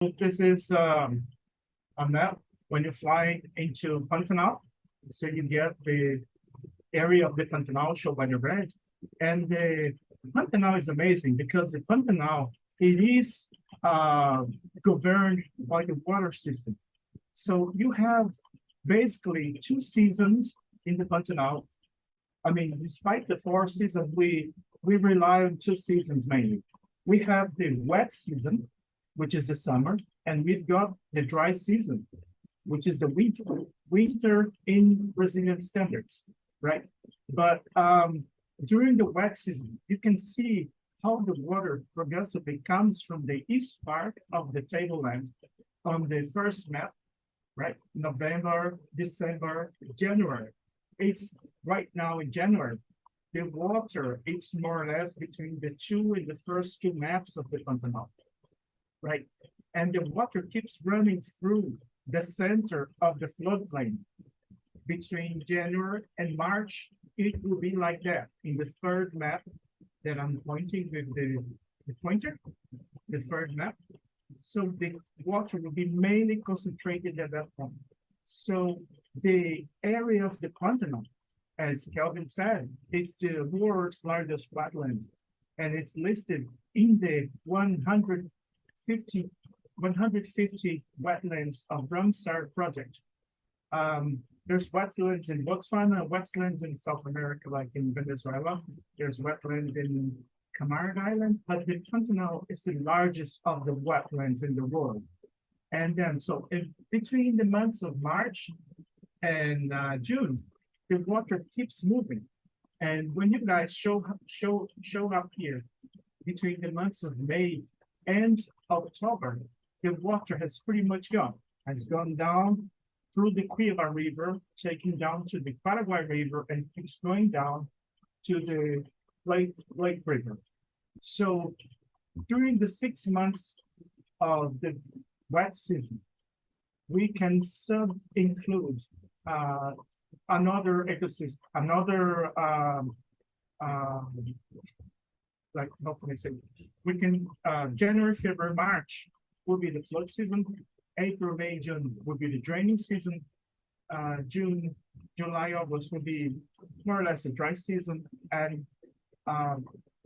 This is a map when you fly into Pantanal. So you get the area of the Pantanal shown by the red. And the Pantanal is amazing because the Pantanal, it is governed by the water system. So you have basically two seasons in the Pantanal. I mean, despite the four seasons, we rely on two seasons mainly. We have the wet season, which is the summer, and we've got the dry season, which is the winter in Brazilian standards, right? But during the wet season, you can see how the water progressively comes from the east part of the tableland on the first map, right? November, December, January. It's right now in January. The water, it's more or less between the two and the first two maps of the Pantanal, right? And the water keeps running through the center of the floodplain. Between January and March, it will be like that. In the third map that I'm pointing with the pointer, the third map. So the water will be mainly concentrated at that point. So the area of the Pantanal, as Kelvin said, is the world's largest wetland, and it's listed in the 150 wetlands of Ramsar project. There's wetlands in Botswana, wetlands in South America, like in Venezuela. There's wetlands in Camargue Island, but the Pantanal is the largest of the wetlands in the world. And then, so between the months of March and June, the water keeps moving. And when you guys show up here, between the months of May and October, the water has pretty much has gone down through the Cuiabá River, taking down to the Paraguay River, and keeps going down to the Lake River. So during the 6 months of the wet season, we can include another ecosystem, another like how can I say? We can January, February, March will be the flood season. April, May, June will be the draining season. June, July, August will be more or less the dry season, and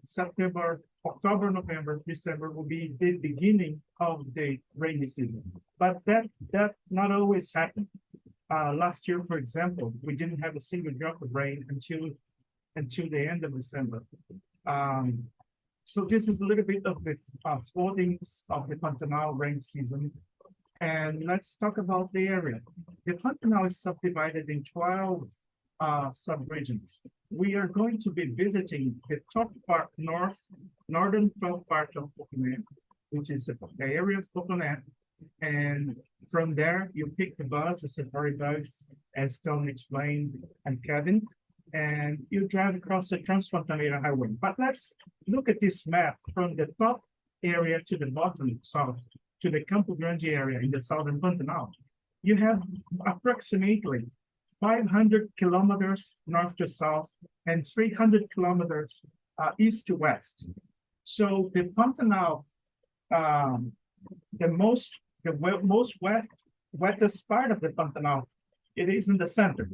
September, October, November, December will be the beginning of the rainy season. But that not always happened. Last year, for example, we didn't have a single drop of rain until the end of December. So this is a little bit of the floodings of the Pantanal rain season. And let's talk about the area. The Pantanal is subdivided in 12 subregions. We are going to be visiting the top part, northern top part of Poconé, which is the area of Poconé. And from there, you pick the bus, a safari bus, as Tom explained, and Kevin, and you drive across the Transfrontier Highway. But let's look at this map from the top area to the bottom south, to the Campo Grande area in the southern Pantanal. You have approximately 500 kilometers north to south and 300 kilometers east to west. So the Pantanal, the most wettest part of the Pantanal, it is in the center.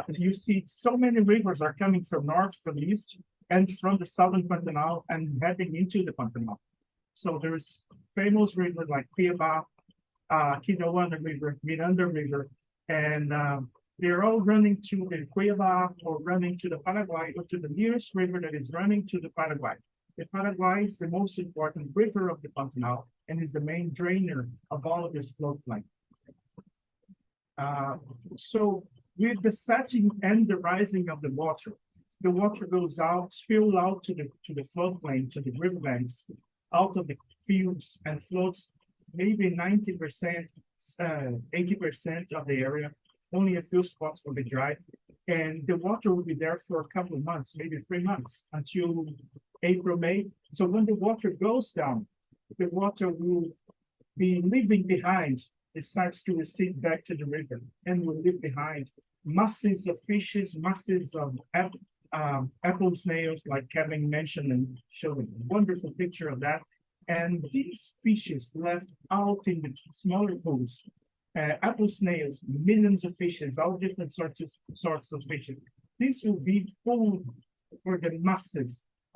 You see so many rivers are coming from north, from east, and from the southern Pantanal and heading into the Pantanal. So there's famous rivers like Cuiabá, Quinoana River, Miranda River, and they're all running to the Cuiabá or running to the Paraguay or to the nearest river that is running to the Paraguay. The Paraguay is the most important river of the Pantanal and is the main drainer of all of this floodplain. So with the setting and the rising of the water goes out, spills out to the floodplain, to the riverbanks, out of the fields, and floats maybe 90%, 80% of the area. Only a few spots will be dry, and the water will be there for a couple of months, maybe 3 months, until April, May. So when the water goes down, the water will be leaving behind. It starts to recede back to the river and will leave behind masses of fishes, masses of apple snails, like Kevin mentioned and showed a wonderful picture of that. And these fishes left out in the smaller pools, apple snails, millions of fishes, all different sorts of fishes. This will be food for the masses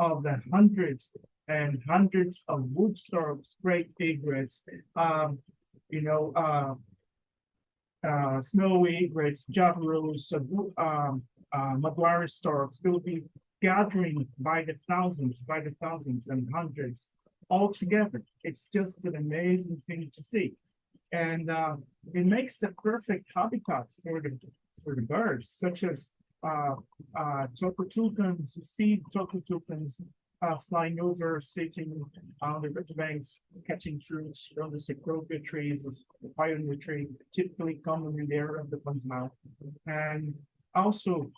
of the hundreds and hundreds of wood storks, great egrets, you know, snowy egrets, jabiruus, Maguire storks. They will be gathering by the thousands and hundreds all together. It's just an amazing thing to see. And it makes the perfect habitat for the birds, such as toucans. You see toucans flying over, sitting on the riverbanks, catching fruits from the cecropia trees, the pioneer tree, typically common in the area of the Pantanal. And also,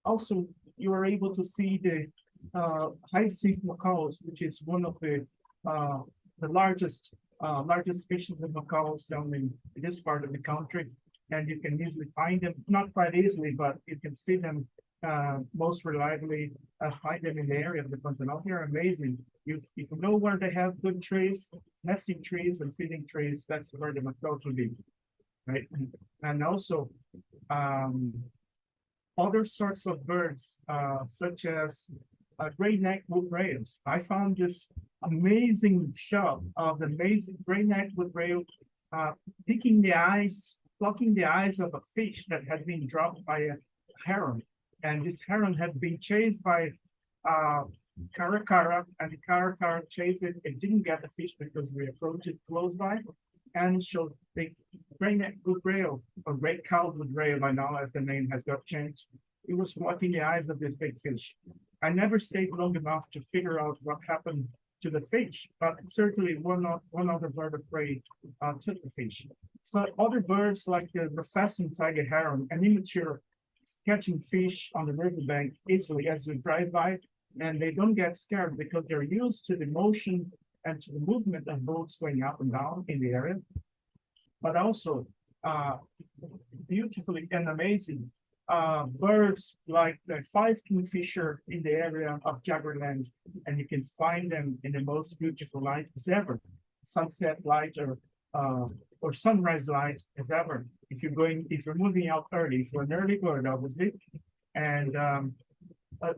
also you are able to see the hyacinth macaws, which is one of the largest species of macaws down in this part of the country, and you can easily find them. Not quite easily, but you can see them most reliably. Find them in the area of the Pantanal. They're amazing. If you know where they have good trees, nesting trees and feeding trees, that's where the macaws will be, right? And also, other sorts of birds, such as gray-necked wood rails. I found this amazing shot of the amazing gray-necked wood rail plucking the eyes of a fish that had been dropped by a heron. And this heron had been chased by Caracara, and the Caracara chased it. It didn't get the fish because we approached it close by. And so the gray-necked wood rail, or red-cowled wood rail by now, as the name has got changed, it was blocking the eyes of this big fish. I never stayed long enough to figure out what happened to the fish, but certainly one other bird of prey took the fish. So other birds like the pheasant tiger heron, an immature, catching fish on the riverbank easily as we drive by, and they don't get scared because they're used to the motion and to the movement of boats going up and down in the area. But also beautifully and amazing birds like the five kingfisher in the area of Jaguarland, and you can find them in the most beautiful light as ever, sunset light or sunrise light as ever. If you're moving out early, if you're an early bird, obviously, and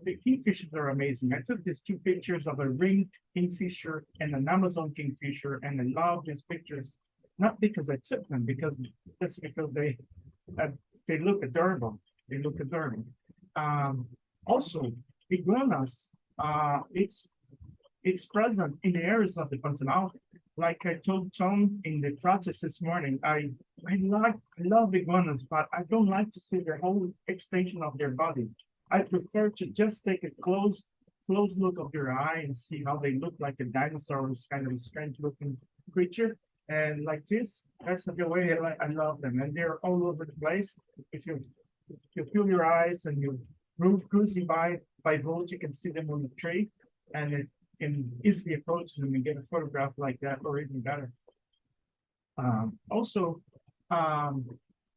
the kingfishers are amazing. I took these two pictures of a ringed kingfisher and an Amazon kingfisher, and I love these pictures, not because I took them, because they look adorable. They look adorable. Also, iguanas, it's present in the areas of the Pantanal. Like I told Tom in the practice this morning, I love iguanas, but I don't like to see the whole extension of their body. I prefer to just take a close look of their eye and see how they look like a dinosaur, this kind of strange looking creature. And like this, that's the way I love them. And they're all over the place. If you fill your eyes and you move cruising by boat, you can see them on the tree, and it can easily approach them and get a photograph like that, or even better. Also,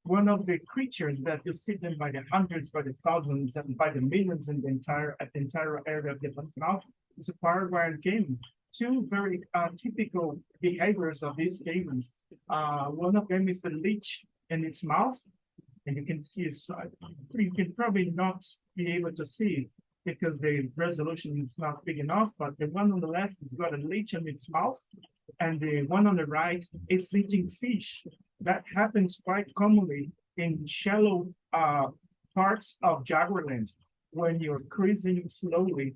one of the creatures that you see them by the hundreds, by the thousands, and by the millions in the entire area of the Pantanal is a paraguayan caiman. Two very typical behaviors of these caimans. One of them is the leech in its mouth, and you can see it's, you can probably not be able to see it because the resolution is not big enough, but the one on the left has got a leech in its mouth, and the one on the right is eating fish. That happens quite commonly in shallow parts of Jaguarland when you're cruising slowly,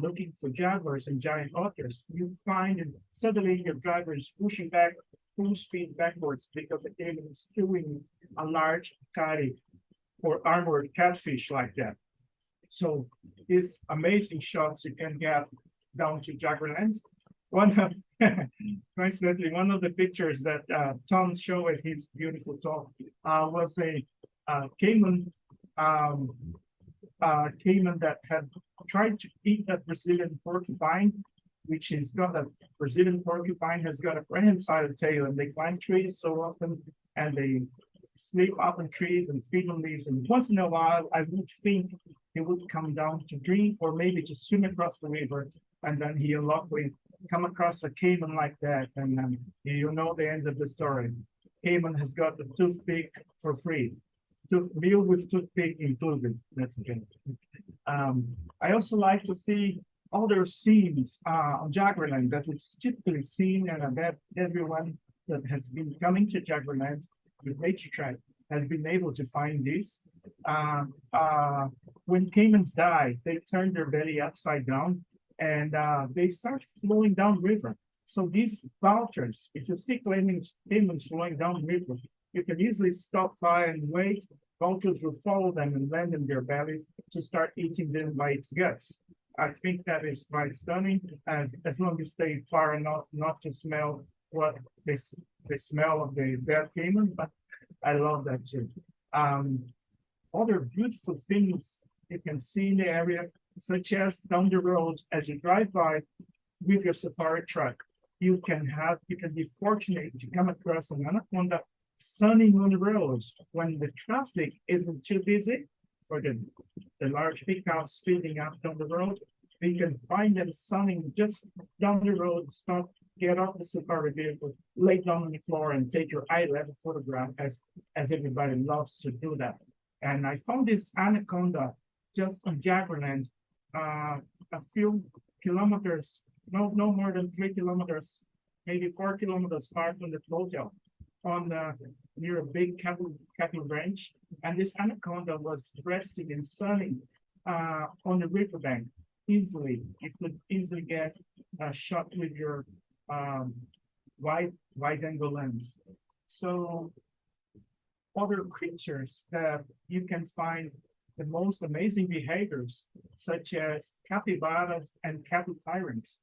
looking for jaguars and giant otters. You find and suddenly your driver is pushing back full speed backwards because the caiman is chewing a large carry or armored catfish like that. So these amazing shots you can get down to Jaguarland. One of coincidentally, one of the pictures that Tom showed at his beautiful talk was a caiman that had tried to eat a Brazilian porcupine, which is got a Brazilian porcupine has got a prehensile tail, and they climb trees so often, and they sleep up in trees and feed on leaves. And once in a while, I would think he would come down to drink or maybe to swim across the river, and then he'll luckily come across a caiman like that, and you know the end of the story. Cayman has got the toothpick for free. Meal with toothpick included. That's okay. I also like to see other scenes on Jaguarland that it's typically seen, and that everyone that has been coming to Jaguarland with Naturetrek has been able to find this. When caimans die, they turn their belly upside down and they start flowing down river. So these vultures, if you see caimans flowing down river, you can easily stop by and wait. Vultures will follow them and land in their bellies to start eating them by its guts. I think that is quite stunning, as long as they far enough not to smell what they smell of the dead caiman, but I love that too. Other beautiful things you can see in the area, such as down the road as you drive by with your safari truck, you can be fortunate to come across an anaconda sunning on the roads when the traffic isn't too busy for the large pickups speeding up down the road. You can find them sunning just down the road, get off the safari vehicle, lay down on the floor and take your eye level photograph as everybody loves to do that. And I found this anaconda just on Jaguarland, a few kilometers, no more than 3 kilometers, maybe 4 kilometers far from the hotel, near a big cattle ranch. And this anaconda was resting and sunning on the riverbank easily. You could easily get a shot with your wide angle lens. So other creatures that you can find the most amazing behaviors, such as capybaras and cattle tyrants.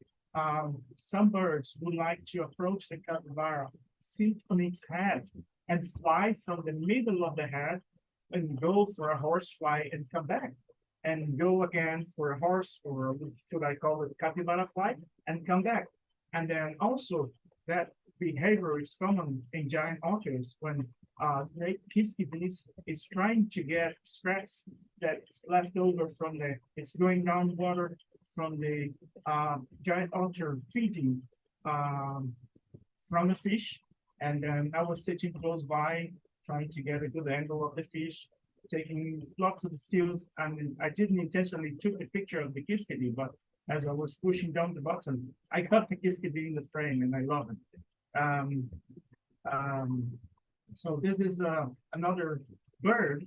Some birds would like to approach the capybara, sit on its head, and fly from the middle of the head and go for a horsefly and come back, and go again for a horse, or should I call it capybara fly, and come back. And then also that behavior is common in giant otters when great Kiskadee is trying to get scraps that's left over from it's going down water from the giant otter feeding from a fish. And then I was sitting close by trying to get a good angle of the fish, taking lots of stills. And I didn't intentionally took a picture of the Kiskadee, but as I was pushing down the button, I got the Kiskadee in the frame, and I love it. So this is another bird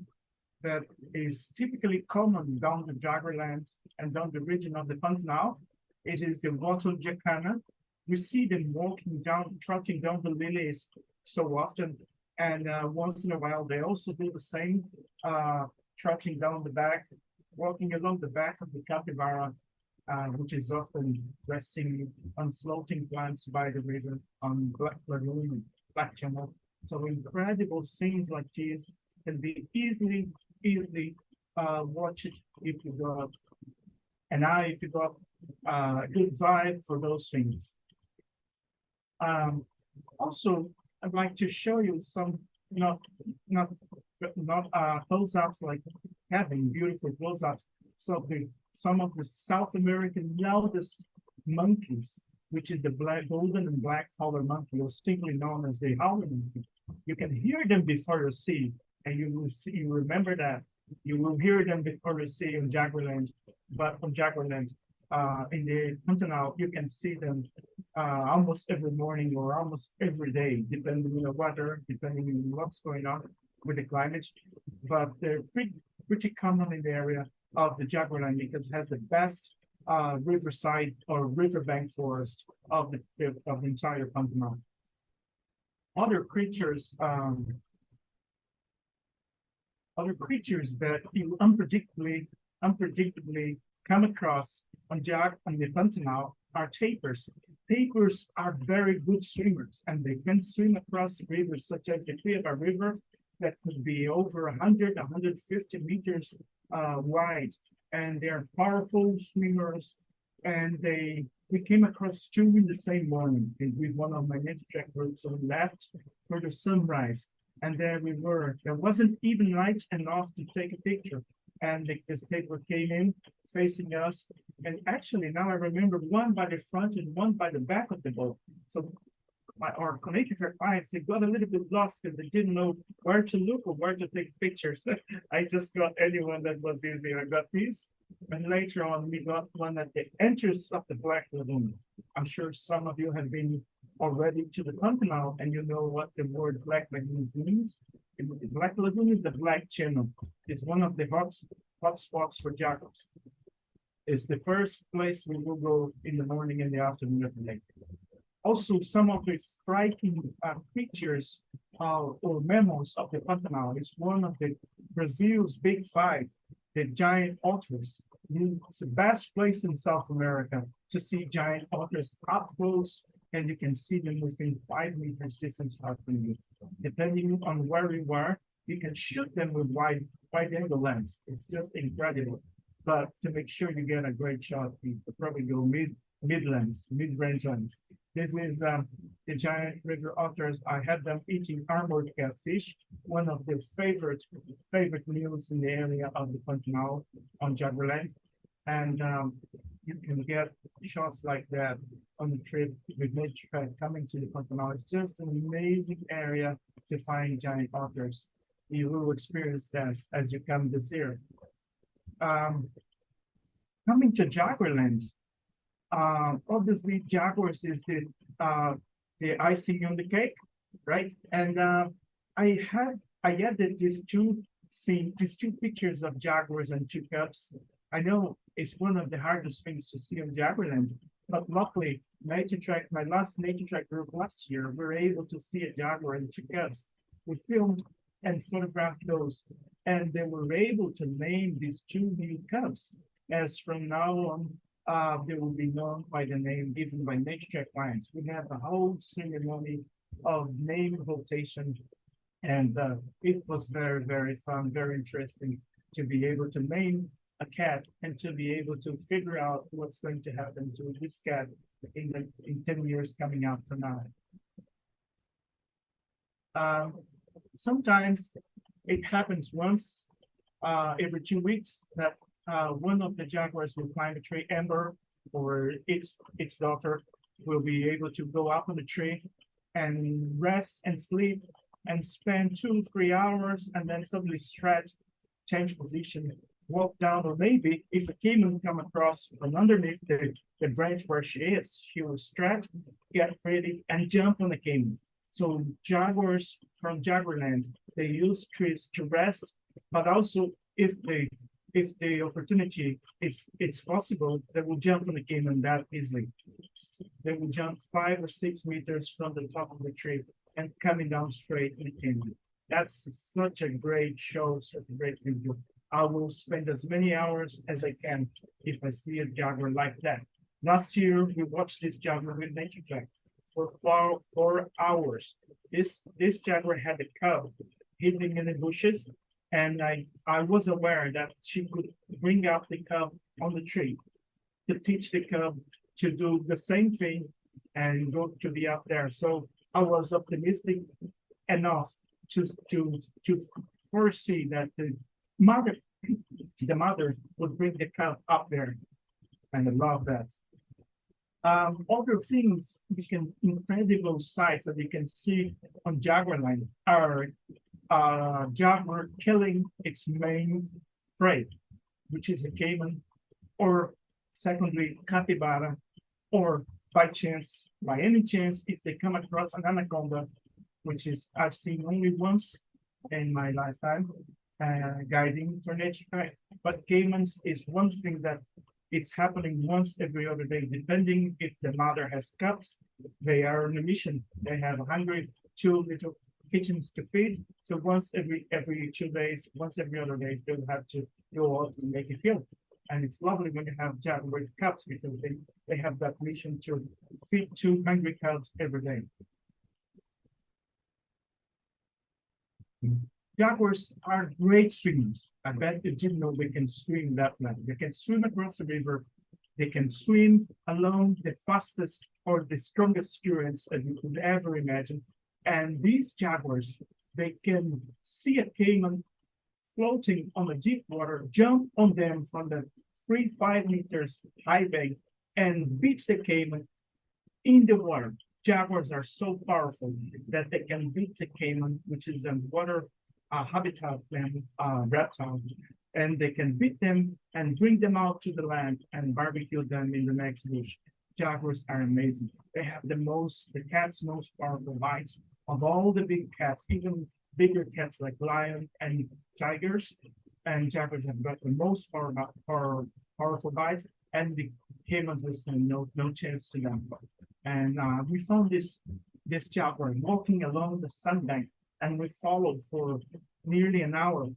that is typically common down the Jaguarland and down the region of the Pantanal. It is the wattle jacana. We see them walking down, trotting down the lilies so often, and once in a while they also do the same, trotting down the back, walking along the back of the capybara, which is often resting on floating plants by the river on Black Lagoon and Black Channel. So incredible scenes like this can be easily watched if you got an eye, if you got a good vibe for those things. Also, I'd like to show you some not close-ups like having beautiful close-ups. So some of the South American loudest monkeys, which is the golden and black howler monkey, or simply known as the howler monkey. You can hear them before you see, and you remember that. You will hear them before you see on Jaguarland, but on Jaguarland, in the Pantanal, you can see them almost every morning or almost every day, depending on the weather, depending on what's going on with the climate. But they're pretty common in the area of the Jaguarland because it has the best riverside or riverbank forest of the entire Pantanal. Other creatures that you unpredictably come across on the Pantanal are tapirs. Tapirs are very good swimmers, and they can swim across rivers such as the Cuiabá River that could be over 100, 150 meters wide. And they're powerful swimmers. And we came across two in the same morning with one of my Naturetrek groups. So we left for the sunrise. And there we were. There wasn't even light enough to take a picture. and the skateboard came in facing us. And actually, now I remember one by the front and one by the back of the boat. So our Naturetrek clients, they got a little bit lost because they didn't know where to look or where to take pictures. I just got anyone that was easy. I got these. And later on, we got one at the entrance of the Black Lagoon. I'm sure some of you have been already to the Pantanal and you know what the word Black Lagoon means. The Black Lagoon is the Black Channel. It's one of the hot spots for jackals. It's the first place we will go in the morning and the afternoon of the lake. Also, some of the striking features or memos of the Pantanal is one of the Brazil's big five, the giant otters. It's the best place in South America to see giant otters up close, and you can see them within 5 meters distance from you. Depending on where you are, you can shoot them with wide angle lens. It's just incredible. But to make sure you get a great shot, you probably go mid-range lens. This is the giant river otters. I had them eating armored catfish, one of their favorite meals in the area of the Pantanal on Jaguarland. And you can get shots like that on the trip with Naturetrek coming to the Pantanal. It's just an amazing area to find giant otters. You will experience that as you come this year. Coming to Jaguarland, obviously jaguars is the icing on the cake, right? And I added these two pictures of jaguars and two cubs. I know it's one of the hardest things to see on Jaguarland, but luckily, Naturetrek, my last Naturetrek group last year, we were able to see a jaguar and two cubs. We filmed and photographed those, and they were able to name these two new cubs. As from now on, they will be known by the name given by Naturetrek clients. We have a whole ceremony of name votation, and it was very, very fun, very interesting to be able to name a cat and to be able to figure out what's going to happen to this cat in 10 years coming out from now. Sometimes it happens once every 2 weeks that one of the jaguars will climb a tree, Amber, or its daughter will be able to go up on the tree and rest and sleep and spend 2-3 hours and then suddenly stretch, change position, walk down, or maybe if a caiman come across from underneath the branch where she will stretch, get ready, and jump on the caiman. So jaguars from Jaguarland, they use trees to rest, but also if the opportunity it's possible, they will jump on the caiman that easily. They will jump 5 or 6 meters from the top of the tree and coming down straight in the caiman. That's such a great show, such a great video. I will spend as many hours as I can if I see a jaguar like that. Last year, we watched this jaguar with Naturetrek for 4 hours. This jaguar had a cub hidden in the bushes, and I was aware that she could bring out the cub on the tree to teach the cub to do the same thing and go to be up there. So I was optimistic enough to foresee that the mother would bring the cub up there, and I love that. Other things, incredible sights that you can see on Jaguarland are jaguar killing its main prey, which is a caiman, or secondly, capybara, or by any chance, if they come across an anaconda, which is I've seen only once in my lifetime, guiding for Naturetrek. But caimans is one thing that it's happening once every other day, depending if the mother has cubs. They are on a mission. They have hungry 2 little kittens to feed. So once every 2 days, once every other day, they'll have to go out and make a kill. And it's lovely when you have jaguar with cubs because they have that mission to feed 2 hungry cubs every day. Jaguars are great swimmers. I bet you didn't know they can swim that well. They can swim across the river. They can swim along the fastest or the strongest currents that you could ever imagine. And these jaguars, they can see a caiman floating on the deep water, jump on them from the 3, 5 meters high bank and beat the caiman in the water. Jaguars are so powerful that they can beat the caiman, which is a water habitat reptile, and they can beat them and bring them out to the land and barbecue them in the next bush. Jaguars are amazing. They have the cat's most powerful bites of all the big cats, even bigger cats like lion and tigers. And jaguars have got the most powerful bites, and the caimans will stand no chance to them. And we found this jaguar walking along the sandbank, and we followed for nearly an hour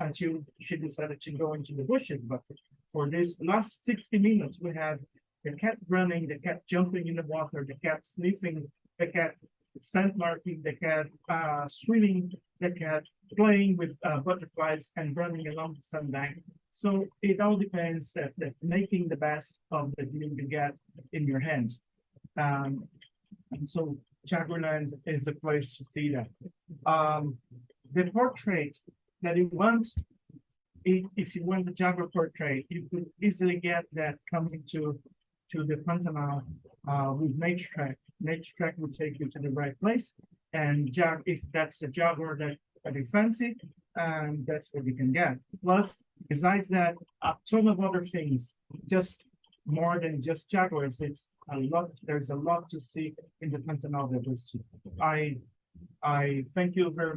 until she decided to go into the bushes. But for this last 60 minutes, we had the cat running, the cat jumping in the water, the cat sniffing, the cat scent marking, the cat swimming, the cat playing with butterflies and running along the sandbank. So it all depends that making the best of the deal you get in your hands. And so Jaguarland is the place to see that. The portrait that you want, if you want the jaguar portrait, you could easily get that coming to the Pantanal with Naturetrek. Naturetrek will take you to the right place, and if that's a jaguar that you fancy, that's what you can get. Plus, besides that, a ton of other things, just more than just jaguars. It's a lot. There's a lot to see in the Pantanal that we see. I thank you very much.